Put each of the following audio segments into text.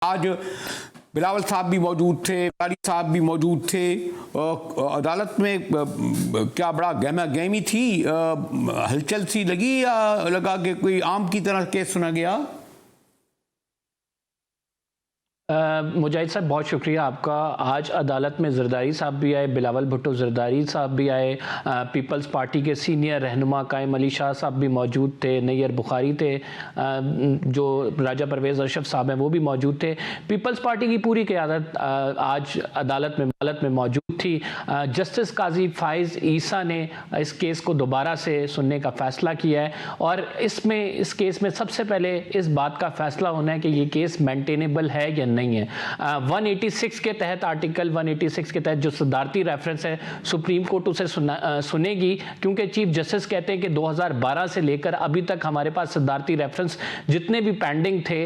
आज बिलावल साहब भी मौजूद थे, कारी साहब भी मौजूद थे। अदालत में क्या बड़ा गहमा गहमी थी, हलचल सी लगी या लगा कि कोई आम की तरह केस सुना गया? मुजाहिद साहब बहुत शुक्रिया आपका। आज अदालत में जरदारी साहब भी आए, बिलावल भुट्टो जरदारी साहब भी आए, पीपल्स पार्टी के सीनियर रहनुमा कायम अली शाह साहब भी मौजूद थे, नैयर बुखारी थे, जो राजा परवेज़ अशरफ साहब हैं वो भी मौजूद थे। पीपल्स पार्टी की पूरी क़यादत आज अदालत में मौजूद थी। जस्टिस काजी फ़ाइज़ ईसा ने इस केस को दोबारा से सुनने का फ़ैसला किया है और इस केस में सबसे पहले इस बात का फ़ैसला होना है कि ये केस मेंटेनेबल है या नहीं है। 186 के तहत, आर्टिकल 186 के तहत जो सदारती रेफरेंस है, सुप्रीम कोर्ट उसे सुनेगी, क्योंकि चीफ जस्टिस कहते हैं कि 2012 से लेकर अभी तक हमारे पास सदारती रेफरेंस जितने भी पेंडिंग थे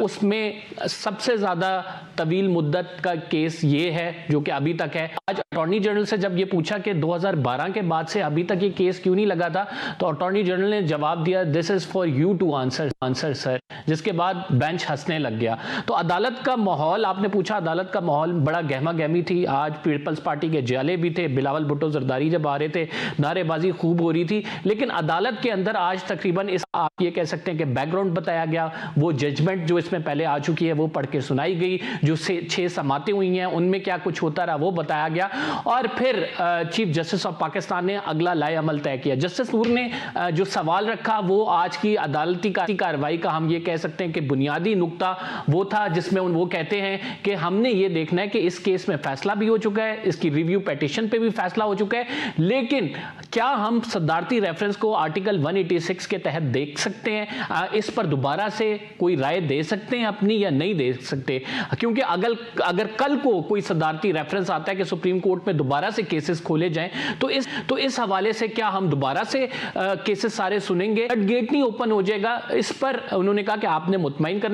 उसमें सबसे ज़्यादा तवील मुद्दत का केस ये है जो कि अभी तक है। आज अटॉर्नी जनरल से जब ये पूछा कि 2012 के बाद से अभी तक ये केस क्यों नहीं लगा था, तो अटॉर्नी जनरल ने जवाब दिया, this is for you to answer sir. जिसके बाद बेंच हंसने लग गया। तो अदालत का माहौल, आपने पूछा, अदालत का माहौल बड़ा गहमा गहमी थी। आज पीपल्स पार्टी के ज्याले भी थे, बिलावल भुट्टो जरदारी जब आ रहे थे नारेबाजी खूब हो रही थी, लेकिन अदालत के अंदर आज तकरीबन आप ये कह सकते हैं कि बैकग्राउंड बताया गया। वो जजमेंट जो इसमें पहले आ चुकी है वो पढ़ के सुनाई गई, जो 6 समातें हुई हैं उनमें क्या कुछ होता रहा वो बताया गया, और फिर चीफ जस्टिस ऑफ पाकिस्तान ने अगला लाए अमल तय किया। जस्टिस नूर ने जो सवाल रखा वो आज की अदालती कार्रवाई का हम ये कह सकते हैं कि बुनियादी नुक्ता वो था, जिसमें वो कहते हैं कि हमने ये देखना है कि इस केस में फैसला भी हो चुका है, इसकी रिव्यू पिटीशन पे भी फैसला हो चुका है, लेकिन क्या हम सदारती रेफरेंस को आर्टिकल 186 के तहत देख सकते हैं, इस पर दोबारा से कोई राय दे सकते हैं अपनी या नहीं दे सकते। क्योंकि अगर कल को कोई सदारती रेफरेंस आता है कि सुप्रीम कोर्ट में दोबारा से केसेस खोले जाएं, तो इस हवाले से क्या हम दोबारा से केसेस सारे सुनेंगे? गेट नहीं ओपन हो जाएगा। इस पर उन्होंने कहा कि आपने मुतमईन करना